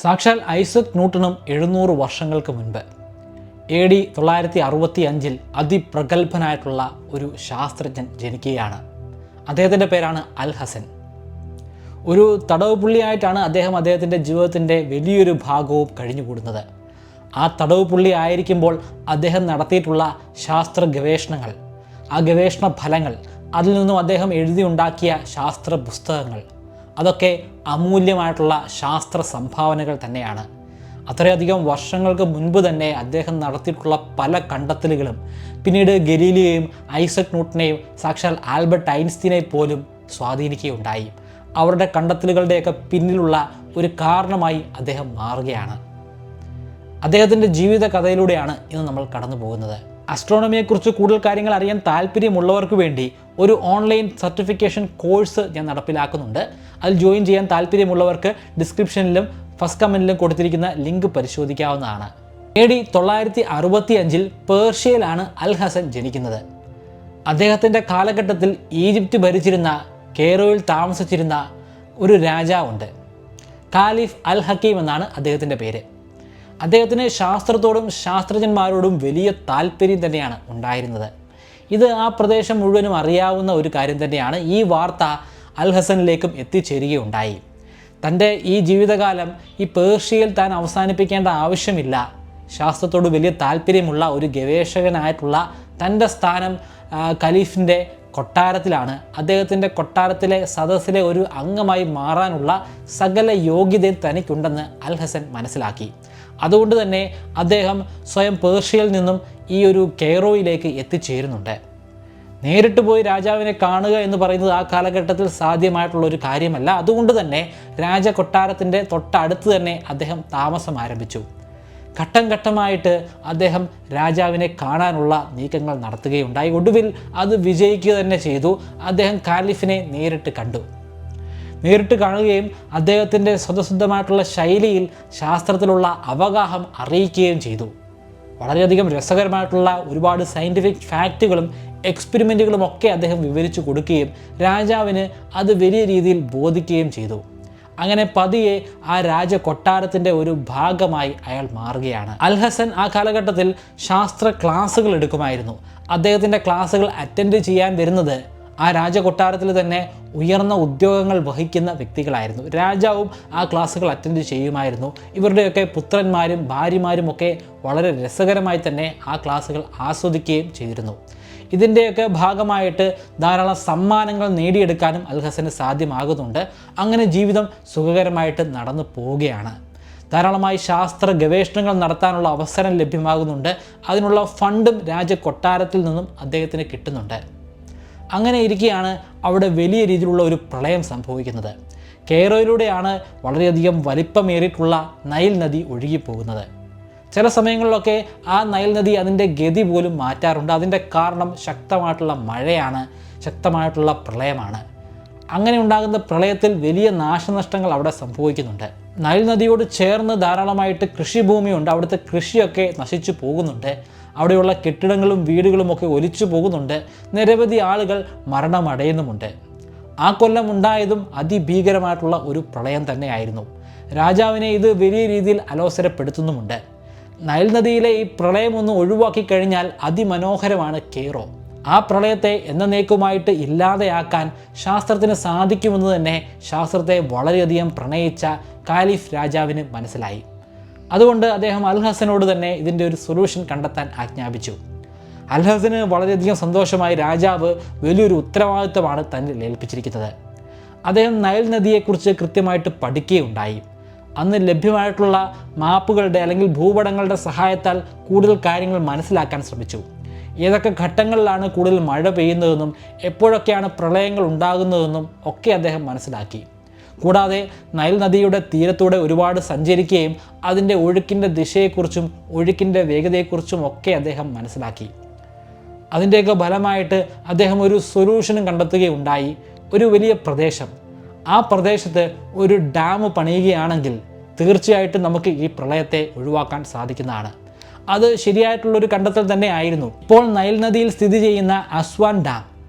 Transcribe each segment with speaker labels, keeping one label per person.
Speaker 1: സാക്ഷാൽ ഐസക് ന്യൂട്ടണും 700 വർഷങ്ങൾക്ക് മുൻപ് AD 965 അതിപ്രഗത്ഭനായിട്ടുള്ള ഒരു ശാസ്ത്രജ്ഞൻ ജനിക്കുകയാണ്. അദ്ദേഹത്തിൻ്റെ പേരാണ് അൽ ഹസൻ. ഒരു തടവ് പുള്ളിയായിട്ടാണ് അദ്ദേഹത്തിൻ്റെ ജീവിതത്തിൻ്റെ വലിയൊരു ഭാഗവും കഴിഞ്ഞുകൂടുന്നത്. ആ തടവ് പുള്ളി ആയിരിക്കുമ്പോൾ അദ്ദേഹം നടത്തിയിട്ടുള്ള ശാസ്ത്ര ഗവേഷണങ്ങൾ, ആ ഗവേഷണ ഫലങ്ങൾ, അതിൽ നിന്നും അദ്ദേഹം എഴുതിയുണ്ടാക്കിയ ശാസ്ത്ര പുസ്തകങ്ങൾ, അതൊക്കെ അമൂല്യമായിട്ടുള്ള ശാസ്ത്ര സംഭാവനകൾ തന്നെയാണ്. അത്രയധികം വർഷങ്ങൾക്ക് മുൻപ് തന്നെ അദ്ദേഹം നടത്തിയിട്ടുള്ള പല കണ്ടെത്തലുകളും പിന്നീട് ഗലീലിയോയും ഐസക് ന്യൂട്ടനെയും സാക്ഷാൽ ആൽബർട്ട് ഐൻസ്റ്റീനെ പോലും സ്വാധീനിക്കുകയുണ്ടായി. അവരുടെ കണ്ടെത്തലുകളുടെയൊക്കെ പിന്നിലുള്ള ഒരു കാരണമായി അദ്ദേഹം മാറുകയാണ്. അദ്ദേഹത്തിൻ്റെ ജീവിത കഥയിലൂടെയാണ് ഇന്ന് നമ്മൾ കടന്നു പോകുന്നത്. അസ്ട്രോണമിയെക്കുറിച്ച് കൂടുതൽ കാര്യങ്ങൾ അറിയാൻ താല്പര്യമുള്ളവർക്ക് വേണ്ടി ഒരു ഓൺലൈൻ സർട്ടിഫിക്കേഷൻ കോഴ്സ് ഞാൻ നടപ്പിലാക്കുന്നുണ്ട്. അതിൽ ജോയിൻ ചെയ്യാൻ താല്പര്യമുള്ളവർക്ക് ഡിസ്ക്രിപ്ഷനിലും ഫസ്റ്റ് കമൻറ്റിലും കൊടുത്തിരിക്കുന്ന ലിങ്ക് പരിശോധിക്കാവുന്നതാണ്. AD 965 പേർഷ്യയിലാണ് അൽ ഹസൻ ജനിക്കുന്നത്. അദ്ദേഹത്തിൻ്റെ കാലഘട്ടത്തിൽ ഈജിപ്റ്റ് ഭരിച്ചിരുന്ന കെയ്റോയിൽ താമസിച്ചിരുന്ന ഒരു രാജാവുണ്ട്. ഖാലിഫ് അൽ ഹക്കീം എന്നാണ് അദ്ദേഹത്തിൻ്റെ പേര്. അദ്ദേഹത്തിന് ശാസ്ത്രത്തോടും ശാസ്ത്രജ്ഞന്മാരോടും വലിയ താല്പര്യം തന്നെയാണ് ഉണ്ടായിരുന്നത്. ഇത് ആ പ്രദേശം മുഴുവനും അറിയാവുന്ന ഒരു കാര്യം തന്നെയാണ്. ഈ വാർത്ത അൽ ഹസനിലേക്കും എത്തിച്ചേരുകയുണ്ടായി. തൻ്റെ ഈ ജീവിതകാലം ഈ പേർഷ്യയിൽ താൻ അവസാനിപ്പിക്കേണ്ട ആവശ്യമില്ല, ശാസ്ത്രത്തോട് വലിയ താല്പര്യമുള്ള ഒരു ഗവേഷകനായിട്ടുള്ള തൻ്റെ സ്ഥാനം ഖലീഫിൻ്റെ കൊട്ടാരത്തിലാണ്. അദ്ദേഹത്തിൻ്റെ കൊട്ടാരത്തിലെ സദസ്സിലെ ഒരു അംഗമായി മാറാനുള്ള സകല യോഗ്യതയും തനിക്കുണ്ടെന്ന് അൽ ഹസൻ മനസ്സിലാക്കി. അതുകൊണ്ട് തന്നെ അദ്ദേഹം സ്വയം പേർഷ്യയിൽ നിന്നും ഈ ഒരു കെയ്റോയിലേക്ക് എത്തിച്ചേരുന്നുണ്ട്. നേരിട്ട് പോയി രാജാവിനെ കാണുക എന്ന് പറയുന്നത് ആ കാലഘട്ടത്തിൽ സാധ്യമായിട്ടുള്ള ഒരു കാര്യമല്ല. അതുകൊണ്ട് തന്നെ രാജകൊട്ടാരത്തിൻ്റെ തൊട്ടടുത്ത് തന്നെ അദ്ദേഹം താമസം ആരംഭിച്ചു. ഘട്ടം ഘട്ടമായിട്ട് അദ്ദേഹം രാജാവിനെ കാണാനുള്ള നീക്കങ്ങൾ നടത്തുകയുണ്ടായി. ഒടുവിൽ അത് വിജയിക്കുക തന്നെ ചെയ്തു. അദ്ദേഹം ഖാലിഫിനെ നേരിട്ട് കണ്ടു. നേരിട്ട് കാണുകയും അദ്ദേഹത്തിൻ്റെ സ്വതസിദ്ധമായിട്ടുള്ള ശൈലിയിൽ ശാസ്ത്രത്തിലുള്ള അവഗാഹം അറിയിക്കുകയും ചെയ്തു. വളരെയധികം രസകരമായിട്ടുള്ള ഒരുപാട് സയൻറ്റിഫിക് ഫാക്റ്റുകളും എക്സ്പെരിമെൻറ്റുകളും ഒക്കെ അദ്ദേഹം വിവരിച്ചു കൊടുക്കുകയും രാജാവിന് അത് വലിയ രീതിയിൽ ബോധിക്കുകയും ചെയ്തു. അങ്ങനെ പതിയെ ആ രാജകൊട്ടാരത്തിൻ്റെ ഒരു ഭാഗമായി അയാൾ മാറുകയാണ്. അൽ ഹസൻ ആ കാലഘട്ടത്തിൽ ശാസ്ത്ര ക്ലാസ്സുകൾ എടുക്കുമായിരുന്നു. അദ്ദേഹത്തിൻ്റെ ക്ലാസ്സുകൾ അറ്റൻഡ് ചെയ്യാൻ വരുന്നത് ആ രാജകൊട്ടാരത്തിൽ തന്നെ ഉയർന്ന ഉദ്യോഗങ്ങൾ വഹിക്കുന്ന വ്യക്തികളായിരുന്നു. രാജാവും ആ ക്ലാസ്സുകൾ അറ്റൻഡ് ചെയ്യുമായിരുന്നു. ഇവരുടെയൊക്കെ പുത്രന്മാരും ഭാര്യമാരും ഒക്കെ വളരെ രസകരമായി തന്നെ ആ ക്ലാസ്സുകൾ ആസ്വദിക്കുകയും ചെയ്തിരുന്നു. ഇതിൻ്റെയൊക്കെ ഭാഗമായിട്ട് ധാരാളം സമ്മാനങ്ങൾ നേടിയെടുക്കാനും അൽ ഹസന് സാധ്യമാകുന്നുണ്ട്. അങ്ങനെ ജീവിതം സുഖകരമായിട്ട് നടന്നു പോവുകയാണ്. ധാരാളമായി ശാസ്ത്ര ഗവേഷണങ്ങൾ നടത്താനുള്ള അവസരം ലഭ്യമാകുന്നുണ്ട്. അതിനുള്ള ഫണ്ടും രാജകൊട്ടാരത്തിൽ നിന്നും അദ്ദേഹത്തിന് കിട്ടുന്നുണ്ട്. അങ്ങനെ ഇരിക്കെയാണ് അവിടെ വലിയ രീതിയിലുള്ള ഒരു പ്രളയം സംഭവിക്കുന്നത്. കെയ്റോയിലൂടെയാണ് വളരെയധികം വലിപ്പമേറിയിട്ടുള്ള നൈൽ നദി ഒഴുകിപ്പോകുന്നത്. ചില സമയങ്ങളിലൊക്കെ ആ നൈൽ നദി അതിൻ്റെ ഗതി പോലും മാറ്റാറുണ്ട്. അതിൻ്റെ കാരണം ശക്തമായിട്ടുള്ള മഴയാണ്, ശക്തമായിട്ടുള്ള പ്രളയമാണ്. അങ്ങനെ ഉണ്ടാകുന്ന പ്രളയത്തിൽ വലിയ നാശനഷ്ടങ്ങൾ അവിടെ സംഭവിക്കുന്നുണ്ട്. നൈൽ നദിയോട് ചേർന്ന് ധാരാളമായിട്ട് കൃഷിഭൂമിയുണ്ട്. അവിടുത്തെ കൃഷിയൊക്കെ നശിച്ചു പോകുന്നുണ്ട്. അവിടെയുള്ള കെട്ടിടങ്ങളും വീടുകളും ഒക്കെ ഒലിച്ചു പോകുന്നുണ്ട്. നിരവധി ആളുകൾ മരണമടയുന്നുമുണ്ട്. ആ കൊല്ലം ഉണ്ടായതും അതിഭീകരമായിട്ടുള്ള ഒരു പ്രളയം തന്നെയായിരുന്നു. രാജാവിനെ ഇത് വലിയ രീതിയിൽ അലോസരപ്പെടുത്തുന്നുമുണ്ട്. നൈൽ നദിയിലെ ഈ പ്രളയം ഒന്ന് ഒഴിവാക്കി കഴിഞ്ഞാൽ അതിമനോഹരമാണ് കെയ്റോ. ആ പ്രളയത്തെ എന്നേക്കുമായിട്ട് ഇല്ലാതെയാക്കാൻ ശാസ്ത്രത്തിന് സാധിക്കുമെന്ന് തന്നെ ശാസ്ത്രത്തെ വളരെയധികം പ്രണയിച്ച ഖാലിഫ് രാജാവിന് മനസ്സിലായി. അതുകൊണ്ട് അദ്ദേഹം അൽ ഹസനോട് തന്നെ ഇതിൻ്റെ ഒരു സൊല്യൂഷൻ കണ്ടെത്താൻ ആജ്ഞാപിച്ചു. അൽ ഹസന് വളരെയധികം സന്തോഷമായി. രാജാവ് വലിയൊരു ഉത്തരവാദിത്വമാണ് തന്നിൽ ഏൽപ്പിച്ചിരിക്കുന്നത്. അദ്ദേഹം നൈൽ നദിയെക്കുറിച്ച് കൃത്യമായിട്ട് പഠിക്കുകയുണ്ടായി. അന്ന് ലഭ്യമായിട്ടുള്ള മാപ്പുകളുടെ അല്ലെങ്കിൽ ഭൂപടങ്ങളുടെ സഹായത്താൽ കൂടുതൽ കാര്യങ്ങൾ മനസ്സിലാക്കാൻ ശ്രമിച്ചു. ഏതൊക്കെ ഘട്ടങ്ങളിലാണ് കൂടുതൽ മഴ പെയ്യുന്നതെന്നും എപ്പോഴൊക്കെയാണ് പ്രളയങ്ങൾ ഉണ്ടാകുന്നതെന്നും ഒക്കെ അദ്ദേഹം മനസ്സിലാക്കി. കൂടാതെ നൈൽ നദിയുടെ തീരത്തൂടെ ഒരുപാട് സഞ്ചരിക്കുകയും അതിൻ്റെ ഒഴുക്കിൻ്റെ ദിശയെക്കുറിച്ചും ഒഴുക്കിൻ്റെ വേഗതയെക്കുറിച്ചും ഒക്കെ അദ്ദേഹം മനസ്സിലാക്കി. അതിൻ്റെയൊക്കെ ഫലമായിട്ട് അദ്ദേഹം ഒരു സൊല്യൂഷനും കണ്ടെത്തുകയുണ്ടായി. ഒരു വലിയ പ്രദേശം, ആ പ്രദേശത്ത് ഒരു ഡാം പണിയുകയാണെങ്കിൽ തീർച്ചയായിട്ടും നമുക്ക് ഈ പ്രളയത്തെ ഒഴിവാക്കാൻ സാധിക്കുന്നതാണ്. അത് ശരിയായിട്ടുള്ളൊരു കണ്ടെത്തൽ തന്നെ ആയിരുന്നു. ഇപ്പോൾ നൈൽ നദിയിൽ സ്ഥിതി ചെയ്യുന്ന അസ്വാൻ ഡാം,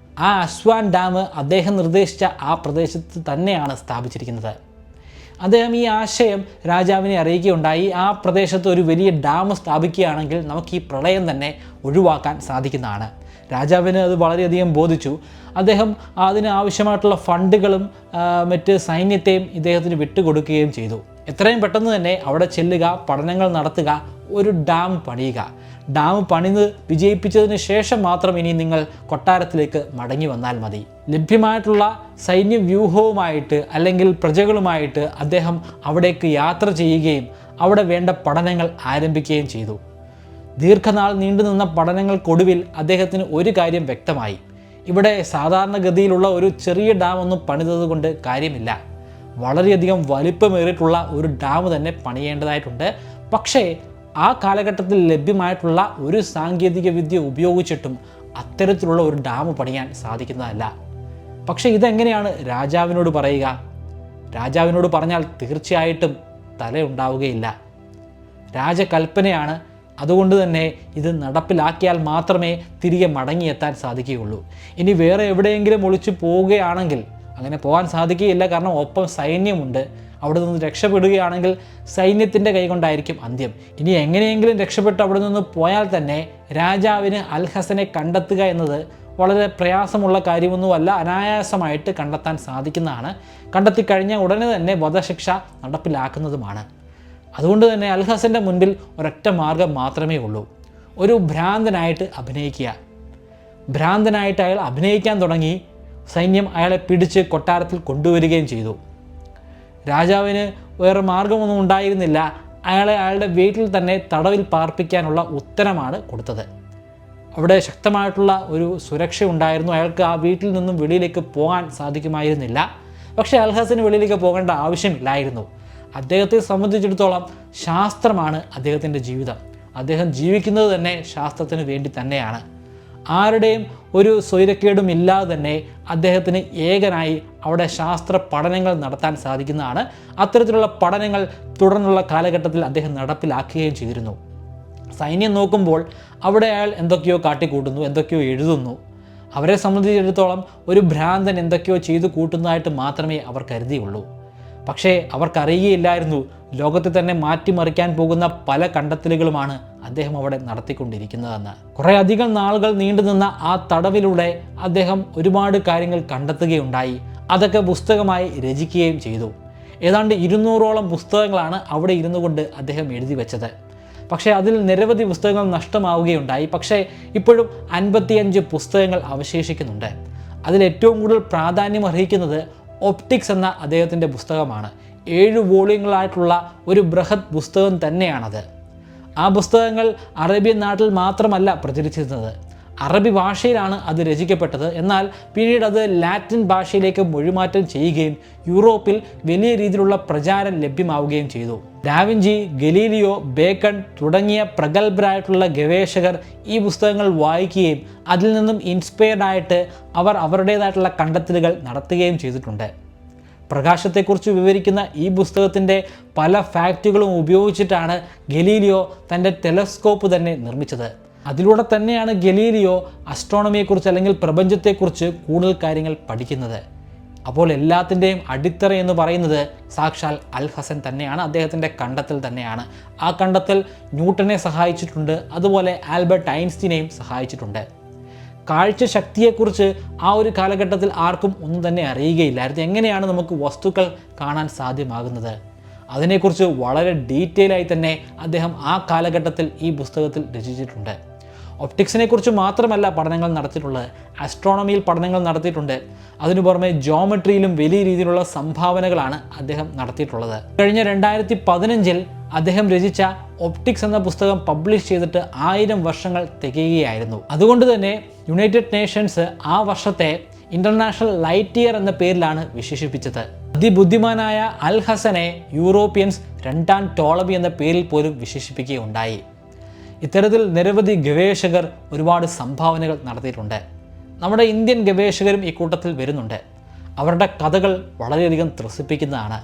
Speaker 1: ആ അസ്വാൻ ഡാം അദ്ദേഹം നിർദ്ദേശിച്ച ആ പ്രദേശത്ത് തന്നെയാണ് സ്ഥാപിച്ചിരിക്കുന്നത്. അദ്ദേഹം ഈ ആശയം രാജാവിനെ അറിയിക്കുകയുണ്ടായി. ആ പ്രദേശത്ത് ഒരു വലിയ ഡാം സ്ഥാപിക്കുകയാണെങ്കിൽ നമുക്ക് ഈ പ്രളയം തന്നെ ഒഴിവാക്കാൻ സാധിക്കുന്നതാണ്. രാജാവിന് അത് വളരെയധികം ബോധിച്ചു. അദ്ദേഹം അതിന് ആവശ്യമായിട്ടുള്ള ഫണ്ടുകളും മറ്റ് സൈന്യത്തെയും ഇദ്ദേഹത്തിന് വിട്ടുകൊടുക്കുകയും ചെയ്തു. എത്രയും പെട്ടെന്ന് തന്നെ അവിടെ ചെല്ലുക, പഠനങ്ങൾ നടത്തുക, ഒരു ഡാം പണിയുക. ഡാം പണിത് വിജയിപ്പിച്ചതിന് ശേഷം മാത്രം ഇനി നിങ്ങൾ കൊട്ടാരത്തിലേക്ക് മടങ്ങി വന്നാൽ മതി. ലഭ്യമായിട്ടുള്ള സൈന്യ വ്യൂഹവുമായിട്ട് അല്ലെങ്കിൽ പ്രജകളുമായിട്ട് അദ്ദേഹം അവിടേക്ക് യാത്ര ചെയ്യുകയും അവിടെ വേണ്ട പഠനങ്ങൾ ആരംഭിക്കുകയും ചെയ്തു. ദീർഘനാൾ നീണ്ടുനിന്ന പഠനങ്ങൾക്കൊടുവിൽ അദ്ദേഹത്തിന് ഒരു കാര്യം വ്യക്തമായി. ഇവിടെ സാധാരണഗതിയിലുള്ള ഒരു ചെറിയ ഡാം ഒന്നും പണിതതുകൊണ്ട് കാര്യമില്ല. വളരെയധികം വലിപ്പമേറിയിട്ടുള്ള ഒരു ഡാം തന്നെ പണിയേണ്ടതായിട്ടുണ്ട്. പക്ഷേ ആ കാലഘട്ടത്തിൽ ലഭ്യമായിട്ടുള്ള ഒരു സാങ്കേതിക വിദ്യ ഉപയോഗിച്ചിട്ടും അത്തരത്തിലുള്ള ഒരു ഡാം പണിയാൻ സാധിക്കുന്നതല്ല. പക്ഷേ ഇതെങ്ങനെയാണ് രാജാവിനോട് പറയുക? രാജാവിനോട് പറഞ്ഞാൽ തീർച്ചയായിട്ടും തലയുണ്ടാവുകയില്ല. രാജകൽപ്പനയാണ്. അതുകൊണ്ട് തന്നെ ഇത് നടപ്പിലാക്കിയാൽ മാത്രമേ തിരികെ മടങ്ങിയെത്താൻ സാധിക്കുകയുള്ളൂ. ഇനി വേറെ എവിടെയെങ്കിലും ഒളിച്ചു പോവുകയാണെങ്കിൽ അങ്ങനെ പോകാൻ സാധിക്കുകയില്ല. കാരണം ഒപ്പം സൈന്യമുണ്ട്. അവിടെ നിന്ന് രക്ഷപ്പെടുകയാണെങ്കിൽ സൈന്യത്തിൻ്റെ കൈകൊണ്ടായിരിക്കും അന്ത്യം. ഇനി എങ്ങനെയെങ്കിലും രക്ഷപ്പെട്ട് അവിടെ നിന്ന് പോയാൽ തന്നെ രാജാവിന് അൽ ഹസനെ കണ്ടെത്തുക എന്നത് വളരെ പ്രയാസമുള്ള കാര്യമൊന്നുമല്ല. അനായാസമായിട്ട് കണ്ടെത്താൻ സാധിക്കുന്നതാണ്. കണ്ടെത്തിക്കഴിഞ്ഞാൽ ഉടനെ തന്നെ വധശിക്ഷ നടപ്പിലാക്കുന്നതുമാണ്. അതുകൊണ്ട് തന്നെ അൽ ഹസൻ്റെ മുൻപിൽ ഒരൊറ്റ മാർഗം മാത്രമേ ഉള്ളൂ. ഒരു ഭ്രാന്തനായിട്ട് അഭിനയിക്കുക. ഭ്രാന്തനായിട്ട് അയാൾ അഭിനയിക്കാൻ തുടങ്ങി. സൈന്യം അയാളെ പിടിച്ച് കൊട്ടാരത്തിൽ കൊണ്ടുവരികയും ചെയ്തു. രാജാവിന് വേറെ മാർഗമൊന്നും ഉണ്ടായിരുന്നില്ല. അയാളെ അയാളുടെ വീട്ടിൽ തന്നെ തടവിൽ പാർപ്പിക്കാനുള്ള ഉത്തരമാണ് കൊടുത്തത്. അവിടെ ശക്തമായിട്ടുള്ള ഒരു സുരക്ഷ ഉണ്ടായിരുന്നു. അയാൾക്ക് ആ വീട്ടിൽ നിന്നും വെളിയിലേക്ക് പോകാൻ സാധിക്കുമായിരുന്നില്ല. പക്ഷേ അൽ ഹസന് വെളിയിലേക്ക് പോകേണ്ട ആവശ്യമില്ലായിരുന്നു. അദ്ദേഹത്തെ സംബന്ധിച്ചിടത്തോളം ശാസ്ത്രമാണ് അദ്ദേഹത്തിൻ്റെ ജീവിതം. അദ്ദേഹം ജീവിക്കുന്നത് തന്നെ ശാസ്ത്രത്തിന് വേണ്ടി തന്നെയാണ്. ആരുടെയും ഒരു സ്വൈരക്കേടും ഇല്ലാതെ തന്നെ അദ്ദേഹത്തിന് ഏകനായി അവിടെ ശാസ്ത്ര പഠനങ്ങൾ നടത്താൻ സാധിക്കുന്നതാണ്. അത്തരത്തിലുള്ള പഠനങ്ങൾ തുടർന്നുള്ള കാലഘട്ടത്തിൽ അദ്ദേഹം നടപ്പിലാക്കുകയും ചെയ്തിരുന്നു. സൈന്യം നോക്കുമ്പോൾ അവിടെ അയാൾ എന്തൊക്കെയോ കാട്ടിക്കൂട്ടുന്നു, എന്തൊക്കെയോ എഴുതുന്നു. അവരെ സംബന്ധിച്ചിടത്തോളം ഒരു ഭ്രാന്തൻ എന്തൊക്കെയോ ചെയ്തു കൂട്ടുന്നതായിട്ട് മാത്രമേ അവർ കരുതിയുള്ളൂ. പക്ഷേ അവർക്കറിയുകയില്ലായിരുന്നു ലോകത്തെ തന്നെ മാറ്റിമറിക്കാൻ പോകുന്ന പല കണ്ടെത്തലുകളുമാണ് അദ്ദേഹം അവിടെ നടത്തിക്കൊണ്ടിരിക്കുന്നതെന്ന്. കുറേ അധികം നാളുകൾ നീണ്ടുനിന്ന ആ തടവിലൂടെ അദ്ദേഹം ഒരുപാട് കാര്യങ്ങൾ കണ്ടെത്തുകയുണ്ടായി. അതൊക്കെ പുസ്തകമായി രചിക്കുകയും ചെയ്തു. ഏതാണ്ട് 200ഓളം പുസ്തകങ്ങളാണ് അവിടെ ഇരുന്നു കൊണ്ട് അദ്ദേഹം എഴുതി വെച്ചത്. പക്ഷേ അതിൽ നിരവധി പുസ്തകങ്ങൾ നഷ്ടമാവുകയുണ്ടായി. പക്ഷേ ഇപ്പോഴും 55 പുസ്തകങ്ങൾ അവശേഷിക്കുന്നുണ്ട്. അതിൽ ഏറ്റവും കൂടുതൽ പ്രാധാന്യം അർഹിക്കുന്നത് ഒപ്റ്റിക്സ് എന്ന അദ്ദേഹത്തിൻ്റെ പുസ്തകമാണ്. 7 വോള്യങ്ങളായിട്ടുള്ള ഒരു ബൃഹത് പുസ്തകം തന്നെയാണത്. ആ പുസ്തകങ്ങൾ അറേബ്യൻ നാട്ടിൽ മാത്രമല്ല പ്രചരിച്ചിരുന്നത്. അറബി ഭാഷയിലാണ് അത് രചിക്കപ്പെട്ടത്. എന്നാൽ പിന്നീട് അത് ലാറ്റിൻ ഭാഷയിലേക്ക് മൊഴിമാറ്റം ചെയ്യുകയും യൂറോപ്പിൽ വലിയ രീതിയിലുള്ള പ്രചാരം ലഭ്യമാവുകയും ചെയ്തു. ഡാവിഞ്ചി, ഗലീലിയോ, ബേക്കൺ തുടങ്ങിയ പ്രഗത്ഭരായിട്ടുള്ള ഗവേഷകർ ഈ പുസ്തകങ്ങൾ വായിക്കുകയും അതിൽ നിന്നും ഇൻസ്പയർഡ് ആയിട്ട് അവർ അവരുടേതായിട്ടുള്ള കണ്ടെത്തലുകൾ നടത്തുകയും ചെയ്തിട്ടുണ്ട്. പ്രകാശത്തെക്കുറിച്ച് വിവരിക്കുന്ന ഈ പുസ്തകത്തിൻ്റെ പല ഫാക്റ്റുകളും ഉപയോഗിച്ചിട്ടാണ് ഗലീലിയോ തൻ്റെ ടെലസ്കോപ്പ് തന്നെ നിർമ്മിച്ചത്. അതിലൂടെ തന്നെയാണ് ഗലീലിയോ അസ്ട്രോണമിയെക്കുറിച്ച് അല്ലെങ്കിൽ പ്രപഞ്ചത്തെക്കുറിച്ച് കൂടുതൽ കാര്യങ്ങൾ പഠിക്കുന്നത്. അപ്പോൾ എല്ലാത്തിൻ്റെയും അടിത്തറ എന്ന് പറയുന്നത് സാക്ഷാൽ അൽ ഹസൻ തന്നെയാണ്. അദ്ദേഹത്തിൻ്റെ കണ്ടെത്തൽ തന്നെയാണ്. ആ കണ്ടെത്തൽ ന്യൂട്ടനെ സഹായിച്ചിട്ടുണ്ട്. അതുപോലെ ആൽബർട്ട് ഐൻസ്റ്റീനെയും സഹായിച്ചിട്ടുണ്ട്. കാഴ്ച ശക്തിയെക്കുറിച്ച് ആ ഒരു കാലഘട്ടത്തിൽ ആർക്കും ഒന്നും തന്നെ അറിയുകയില്ലായിരുന്നു. എങ്ങനെയാണ് നമുക്ക് വസ്തുക്കൾ കാണാൻ സാധ്യമാകുന്നത്? അതിനെക്കുറിച്ച് വളരെ ഡീറ്റെയിൽ ആയി തന്നെ അദ്ദേഹം ആ കാലഘട്ടത്തിൽ ഈ പുസ്തകത്തിൽ രചിച്ചിട്ടുണ്ട്. ഒപ്റ്റിക്സിനെ കുറിച്ച് മാത്രമല്ല പഠനങ്ങൾ നടത്തിയിട്ടുള്ളത്, ആസ്ട്രോണമിയിൽ പഠനങ്ങൾ നടത്തിയിട്ടുണ്ട്. അതിനു പുറമെ ജോമെട്രിയിലും വലിയ രീതിയിലുള്ള സംഭാവനകളാണ് അദ്ദേഹം നടത്തിയിട്ടുള്ളത്. കഴിഞ്ഞ 2015 അദ്ദേഹം രചിച്ച ഒപ്റ്റിക്സ് എന്ന പുസ്തകം പബ്ലിഷ് ചെയ്തിട്ട് 1000 വർഷങ്ങൾ തികയുകയായിരുന്നു. അതുകൊണ്ട് തന്നെ യുണൈറ്റഡ് നേഷൻസ് ആ വർഷത്തെ ഇന്റർനാഷണൽ ലൈറ്റ് ഇയർ എന്ന പേരിലാണ് വിശേഷിപ്പിച്ചത്. അതിബുദ്ധിമാനായ അൽ ഹസനെ യൂറോപ്യൻസ് 2ാം ടോളമി എന്ന പേരിൽ പോലും വിശേഷിപ്പിക്കുകയുണ്ടായി. ഇത്തരത്തിൽ നിരവധി ഗവേഷകർ ഒരുപാട് സംഭാവനകൾ നടത്തിയിട്ടുണ്ട്. നമ്മുടെ ഇന്ത്യൻ ഗവേഷകരും ഈ കൂട്ടത്തിൽ വരുന്നുണ്ട്. അവരുടെ കഥകൾ വളരെയധികം ത്രസിപ്പിക്കുന്നതാണ്.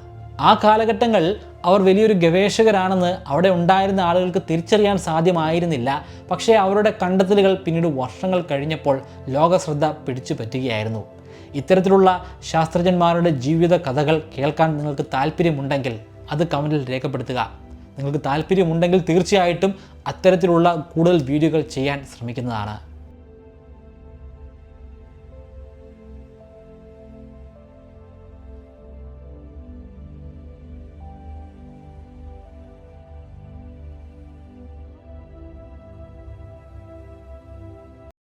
Speaker 1: ആ കാലഘട്ടങ്ങളിൽ അവർ വലിയൊരു ഗവേഷകരാണെന്ന് അവിടെ ഉണ്ടായിരുന്ന ആളുകൾക്ക് തിരിച്ചറിയാൻ സാധ്യമായിരുന്നില്ല. പക്ഷേ അവരുടെ കണ്ടെത്തലുകൾ പിന്നീട് വർഷങ്ങൾ കഴിഞ്ഞപ്പോൾ ലോകശ്രദ്ധ പിടിച്ചു പറ്റുകയായിരുന്നു. ഇത്തരത്തിലുള്ള ശാസ്ത്രജ്ഞന്മാരുടെ ജീവിത കഥകൾ കേൾക്കാൻ നിങ്ങൾക്ക് താല്പര്യമുണ്ടെങ്കിൽ അത് കമൻറ്റിൽ രേഖപ്പെടുത്തുക. നിങ്ങൾക്ക് താല്പര്യമുണ്ടെങ്കിൽ തീർച്ചയായിട്ടും അത്തരത്തിലുള്ള കൂടുതൽ വീഡിയോകൾ ചെയ്യാൻ ശ്രമിക്കുന്നതാണ്.